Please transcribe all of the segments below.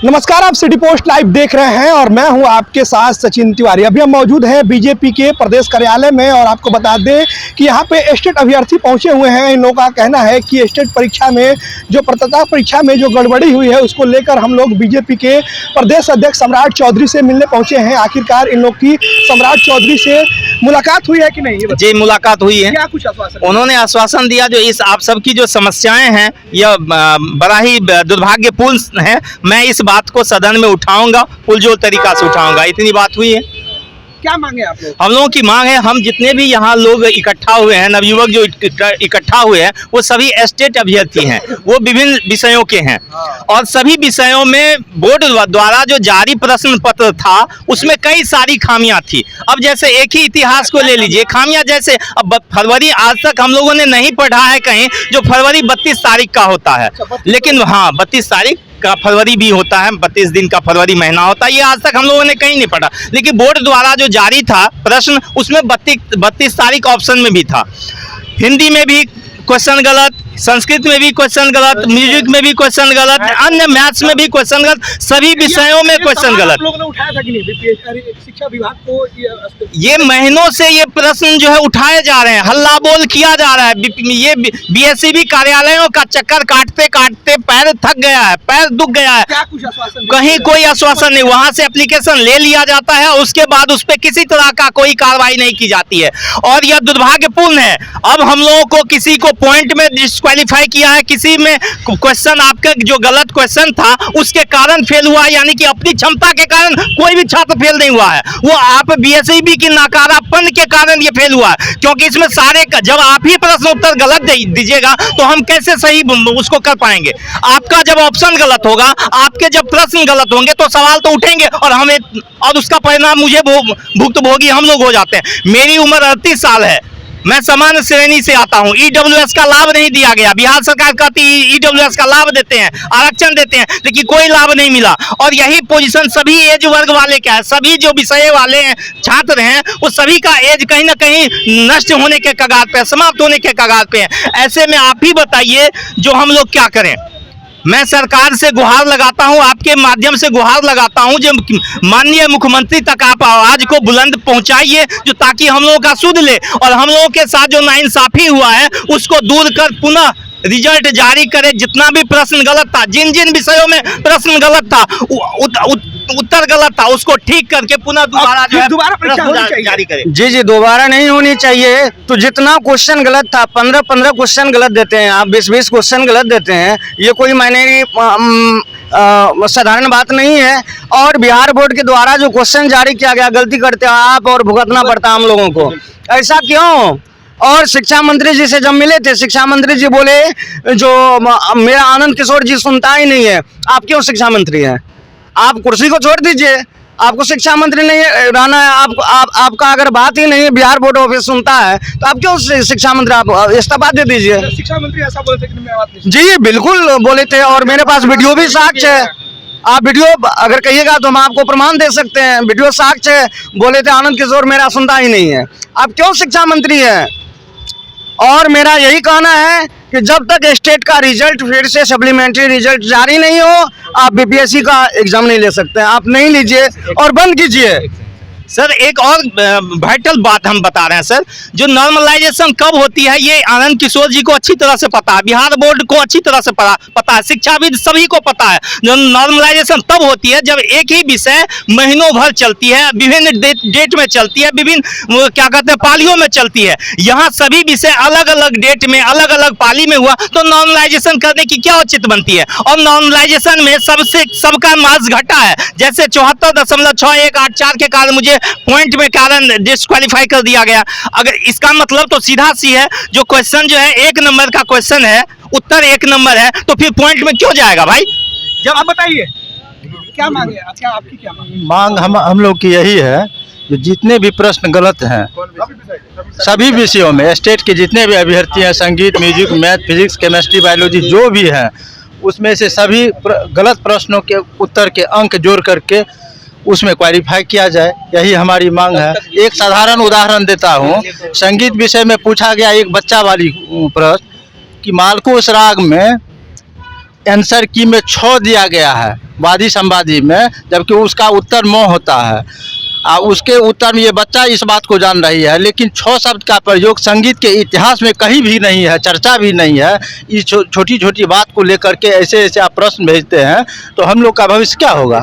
नमस्कार, आप city post live देख रहे हैं और मैं हूं आपके साथ सचिन तिवारी। अभी हम मौजूद हैं बीजेपी के प्रदेश कार्यालय में और आपको बता दें कि यहां पे स्टेट अभ्यर्थी पहुंचे हुए हैं। इन लोगों का कहना है कि स्टेट परीक्षा में जो पात्रता परीक्षा में जो गड़बड़ी हुई है उसको लेकर हम लोग बीजेपी के प्रदेश अध्यक्ष सम्राट चौधरी से मिलने पहुंचे हैं। आखिरकार इन लोग की सम्राट चौधरी से मुलाकात हुई है कि नहीं? जी, मुलाकात हुई है। क्या कुछ आश्वासन? उन्होंने आश्वासन दिया जो इस आप सबकी जो समस्याएं हैं यह बड़ा ही दुर्भाग्यपूर्ण है। मैं इस बात को सदन में उठाऊंगा, पुरजोर तरीका से उठाऊंगा। इतनी बात हुई है। क्या मांगे आप लोग? हम लोगों की मांग है, हम जितने भी यहाँ लोग इकट्ठा हुए हैं, नवयुवक जो इकट्ठा हुए हैं, वो सभी स्टेट अभ्यर्थी हैं। वो विभिन्न विषयों के हैं और सभी विषयों में बोर्ड द्वारा जो जारी प्रश्न पत्र था उसमें कई सारी खामियां थी। अब जैसे एक ही इतिहास को ले लीजिए, खामियां जैसे अब फरवरी आज तक हम लोगों ने नहीं पढ़ा है कहीं जो फरवरी 32 तारीख का होता है, लेकिन हाँ 32 तारीख का फरवरी भी होता है, 32 दिन का फरवरी महीना होता है। ये आज तक हम लोगों ने कहीं नहीं पढ़ा, लेकिन बोर्ड द्वारा जो जारी था प्रश्न उसमें 32 तारीख ऑप्शन में भी था। हिंदी में भी क्वेश्चन गलत, संस्कृत में भी क्वेश्चन गलत, म्यूजिक में भी क्वेश्चन गलत, अन्य मैथ्स में भी क्वेश्चन गलत, सभी विषयों में क्वेश्चन गलत। लोगों ने उठाया था कि नहीं शिक्षा विभाग को? ये महीनों से ये प्रश्न जो है उठाए जा रहे हैं, हल्ला बोल किया जा रहा है। ये बीएसईबी कार्यालयों का चक्कर काटते काटते पैर थक गया है, पैर दुख गया है। क्या कुछ आश्वासन? कहीं कोई आश्वासन नहीं। वहां से एप्लीकेशन ले लिया जाता है, उसके बाद उस पर किसी तरह का कोई कार्रवाई नहीं की जाती है और यह दुर्भाग्यपूर्ण है। अब हम लोगों को किसी को पॉइंट में डिस्क्वालीफाई किया है, किसी में क्वेश्चन आपका जो गलत क्वेश्चन था उसके कारण फेल हुआ, यानी कि अपनी क्षमता के कारण कोई भी छात्र फेल नहीं हुआ है। वो आप बीएसईबी की नाकारापन के कारण ये फेल हुआ है, क्योंकि इसमें सारे जब आप ही प्रश्न उत्तर गलत दीजिएगा तो हम कैसे सही उसको कर पाएंगे। आपका जब ऑप्शन गलत होगा, आपके जब प्रश्न गलत होंगे तो सवाल तो उठेंगे और उसका परिणाम मुझे भुक्तभोगी हम लोग हो जाते हैं। मेरी उम्र 38 साल है, मैं सामान्य श्रेणी से आता हूं। ईडब्ल्यूएस का लाभ नहीं दिया गया। बिहार सरकार कहती है ईडब्ल्यूएस का लाभ देते हैं, आरक्षण देते हैं, लेकिन कोई लाभ नहीं मिला। और यही पोजीशन सभी एज वर्ग वाले का है। सभी जो विषय वाले हैं छात्र हैं वो सभी का एज कहीं ना कहीं नष्ट होने के कगार पे, समाप्त होने के कगार पे है। ऐसे में आप ही बताइए जो हम लोग क्या करें। मैं सरकार से गुहार लगाता हूं, आपके माध्यम से गुहार लगाता हूं जो माननीय मुख्यमंत्री तक आप आवाज को बुलंद पहुंचाइए, जो ताकि हम लोगों का सुध ले और हम लोगों के साथ जो नाइंसाफी हुआ है उसको दूर कर पुनः रिजल्ट जारी करे। जितना भी प्रश्न गलत था, जिन जिन विषयों में प्रश्न गलत था, उत्तर गलत था, उसको ठीक करके पुनः दोबारा जारी करे। जी, दोबारा नहीं होनी चाहिए। तो जितना क्वेश्चन गलत था, 15 क्वेश्चन गलत देते हैं आप, 20 क्वेश्चन गलत देते हैं, ये कोई मायने साधारण बात नहीं है। और बिहार बोर्ड के द्वारा जो क्वेश्चन जारी किया गया, गलती करते हैं आप और भुगतना पड़ता हम लोगों को। ऐसा क्यों? और शिक्षा मंत्री जी से जब मिले थे, शिक्षा मंत्री जी बोले जो मेरा आनंद किशोर जी सुनता ही नहीं है। आप क्यों शिक्षा मंत्री हैं? आप कुर्सी को छोड़ दीजिए, आपको शिक्षा मंत्री नहीं रहना है। आपका अगर बात ही नहीं है, बिहार बोर्ड ऑफिस सुनता है, तो आप क्यों शिक्षा मंत्री? आप इस्तीफा दे दीजिए। शिक्षा मंत्री ऐसा बोले थे कि मैं बात नहीं? जी बिल्कुल बोले थे और मेरे पास वीडियो भी साक्ष्य है। आप वीडियो अगर कहिएगा तो हम आपको प्रमाण दे सकते हैं। वीडियो साक्ष्य है, बोले थे आनंद किशोर मेरा सुनता ही नहीं है। आप क्यों शिक्षा मंत्री है? और मेरा यही कहना है कि जब तक स्टेट का रिजल्ट फिर से सप्लीमेंट्री रिजल्ट जारी नहीं हो, आप बीपीएससी का एग्जाम नहीं ले सकते हैं। आप नहीं लीजिए और बंद कीजिए। सर एक और वाइटल बात हम बता रहे हैं सर, जो नॉर्मलाइजेशन कब होती है ये आनंद किशोर जी को अच्छी तरह से पता है, बिहार बोर्ड को अच्छी तरह से पता है, शिक्षाविद सभी को पता है। जो नॉर्मलाइजेशन तब होती है जब एक ही विषय महीनों भर चलती है, विभिन्न डेट में चलती है, विभिन्न क्या कहते हैं पालियों में चलती है। यहाँ सभी विषय अलग अलग डेट में अलग अलग पाली में हुआ तो नॉर्मलाइजेशन करने की क्या उचित बनती है। और नॉर्मलाइजेशन में सबका मार्क्स घटा है, जैसे 74.6184 के कारण मुझे पॉइंट में कारण डिस्क्वालीफाई कर दिया गया। अगर इसका मतलब तो सीधा सी है, जो क्वेश्चन जो है 1 नंबर का क्वेश्चन है, उत्तर 1 नंबर है, तो फिर पॉइंट में क्यों जाएगा भाई? जब आप बताइए क्या मांगे? अच्छा आपकी क्या मांग? हम लोग की यही है, जो जितने भी प्रश्न गलत हैं सभी विषयों में, स्टेट के जितने भी अभ्यर्थी हैं, संगीत, music, math, physics, chemistry, biology जो भी हैं, उसमें से सभी गलत प्रश्नों के उत्तर के अंक जोड़ करके उसमें क्वालिफाई किया जाए, यही हमारी मांग है। एक साधारण उदाहरण देता हूँ। संगीत विषय में पूछा गया एक बच्चा वाली प्रश्न कि मालकोस राग में आंसर की में 6 दिया गया है, वादी संवादी में, जबकि उसका उत्तर म होता है। उसके उत्तर में ये बच्चा इस बात को जान रही है, लेकिन 6 शब्द का प्रयोग संगीत के इतिहास में कहीं भी नहीं है, चर्चा भी नहीं है। इस छोटी छोटी बात को लेकर के ऐसे ऐसे आप प्रश्न भेजते हैं तो हम लोग का भविष्य क्या होगा?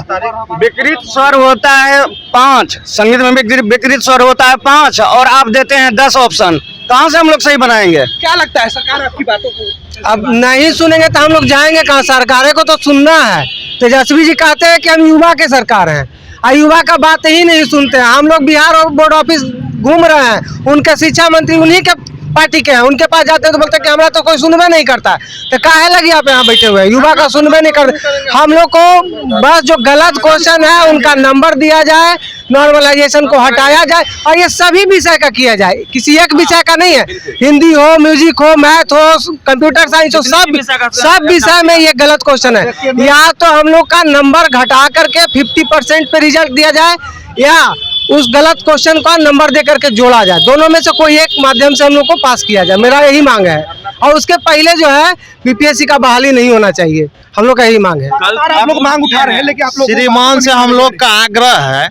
विकृत स्वर होता है 5, संगीत में विकृत स्वर होता है 5 और आप देते हैं 10 ऑप्शन। कहाँ से हम लोग सही बनाएंगे? क्या लगता है सरकार आपकी बातों को? अब नहीं सुनेंगे तो हम लोग जाएंगे कहाँ? सरकारें को तो सुनना है। तेजस्वी जी कहते हैं कि हम युवा के सरकार हैं, युवा का बात ही नहीं सुनते हैं। हम लोग बिहार और बोर्ड ऑफिस घूम रहे हैं, उनके शिक्षा मंत्री उन्हीं के पार्टी के हैं, उनके पास जाते हैं तो बोलते हैं कि हमारा तो कोई सुनवे नहीं करता। तो काहे लगी आप यहाँ बैठे हुए हैं? युवा का सुनवे नहीं करते। हम लोग को बस जो गलत क्वेश्चन है उनका नंबर दिया जाए, नॉर्मलाइजेशन को हटाया जाए और ये सभी विषय का किया जाए, किसी एक विषय का नहीं है। हिंदी हो, म्यूजिक हो, मैथ हो, कंप्यूटर साइंस हो, सब विषय में ये गलत क्वेश्चन है। या तो हम लोग का नंबर घटा करके 50% पे रिजल्ट दिया जाए या उस गलत क्वेश्चन का नंबर दे करके जोड़ा जाए। दोनों में से कोई एक माध्यम से हम लोग को पास किया जाए, मेरा यही मांग है। और उसके पहले जो है बीपीएससी का बहाली नहीं होना चाहिए, हम लोग का यही मांग है। आप लोग मांग उठा रहे हैं, लेकिन आप लोग श्रीमान से हम लोग का आग्रह है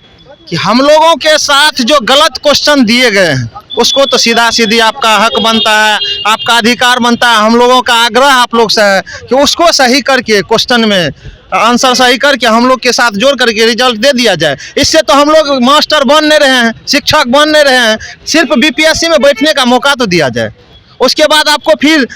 कि हम लोगों के साथ जो गलत क्वेश्चन दिए गए हैं उसको तो सीधा सीधी आपका हक बनता है, आपका अधिकार बनता है। हम लोगों का आग्रह आप लोग से है कि उसको सही करके क्वेश्चन में आंसर सही करके हम लोग के साथ जोड़ करके रिजल्ट दे दिया जाए। इससे तो हम लोग मास्टर बन नहीं रहे हैं, शिक्षक बन नहीं रहे हैं, सिर्फ बीपीएससी में बैठने का मौका तो दिया जाए। उसके बाद आपको फिर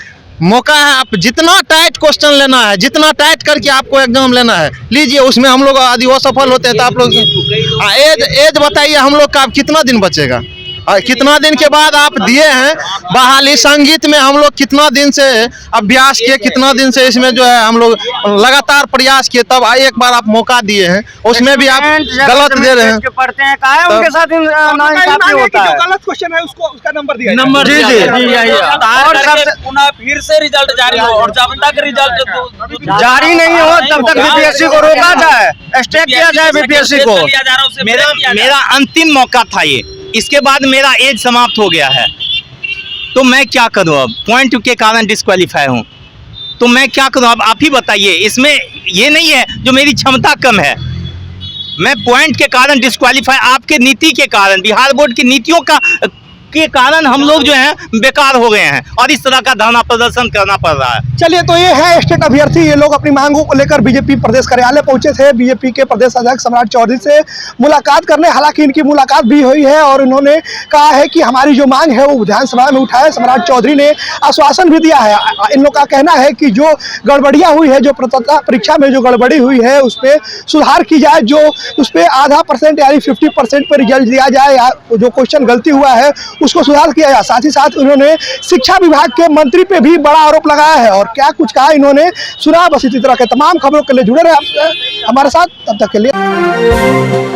मौका है, आप जितना टाइट क्वेश्चन लेना है, जितना टाइट करके आपको एग्जाम लेना है लीजिए। उसमें हम लोग यदि वो सफल होते हैं तो आप लोग एज बताइए हम लोग का अब कितना दिन बचेगा? कितना दिन के बाद आप दिए हैं बहाली? संगीत में हम लोग कितना दिन से अभ्यास किए, कितना दिन से इसमें जो है हम लोग लगातार प्रयास किए, तब एक बार आप मौका दिए हैं, उसमें भी आप गलत दे रहे हैं। पढ़ते हैं कहा उनके साथ नाइंसाफी होता है। गलत क्वेश्चन है उसको उसका नंबर दिया नंबर जी और सबसे फिर से रिजल्ट जारी हो और जब तक रिजल्ट जारी नहीं हो तब तक बीपीएससी को रोका जाए, स्टे किया जाए बीपीएससी को। मेरा अंतिम मौका था ये, इसके बाद मेरा एज समाप्त हो गया है, तो मैं क्या करूं? अब पॉइंट के कारण डिस्क्वालीफाई हूं, तो मैं क्या करूं? अब आप ही बताइए। इसमें ये नहीं है जो मेरी क्षमता कम है, मैं पॉइंट के कारण डिस्क्वालीफाई, आपके नीति के कारण, बिहार बोर्ड की नीतियों के कारण हम लोग जो हैं बेकार हो गए हैं और इस तरह का धरना प्रदर्शन करना पड़ रहा है। चलिए, तो ये है स्टेट अभ्यर्थी, ये लोग अपनी मांगों को लेकर बीजेपी प्रदेश कार्यालय पहुंचे थे। बीजेपी के प्रदेश अध्यक्ष सम्राट चौधरी से मुलाकात करने, हालांकि इनकी मुलाकात भी हुई है और इन्होंने कहा है कि हमारी जो मांग है वो विधानसभा में उठाए। सम्राट चौधरी ने आश्वासन भी दिया है। इन लोग का कहना है कि जो गड़बड़ियाँ हुई है, जो प्रतियोगिता परीक्षा में जो गड़बड़ी हुई है उस पर सुधार की जाए, जो उस पर आधा % यानी 50% पर रिजल्ट दिया जाए, या जो क्वेश्चन गलती हुआ है उसको सुधार किया जाए। साथ ही साथ उन्होंने शिक्षा विभाग के मंत्री पे भी बड़ा आरोप लगाया है और क्या कुछ कहा इन्होंने सुना। बस इसी तरह के तमाम खबरों के लिए जुड़े रहे हमारे साथ, तब तक के लिए।